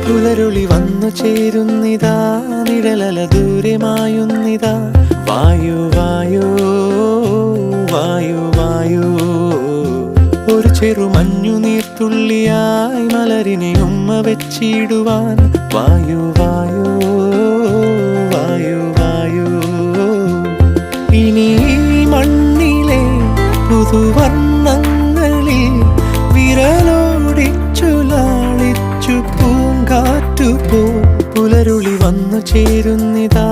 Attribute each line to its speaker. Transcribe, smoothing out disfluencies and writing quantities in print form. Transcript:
Speaker 1: പുലരുളി വന്നു ചേരുന്നിതാ, നിഴലല ദൂരെ മായുന്നിതാ. വായു വായു വായു വായു, ഒരു ചെറു മഞ്ഞു നീർത്തുള്ളിയായി മലരിനെ ഉമ്മ വെച്ചിടുവാൻ. വായു വായു വായു വായു, ഇനി മണ്ണിലെ പുതുവർണ്ണങ്ങളിൽ വിരലോടിച്ചു ലാളിച്ചു പൂങ്കാറ്റു പോ. പുലരുളി വന്നു ചേരുന്നിതാ,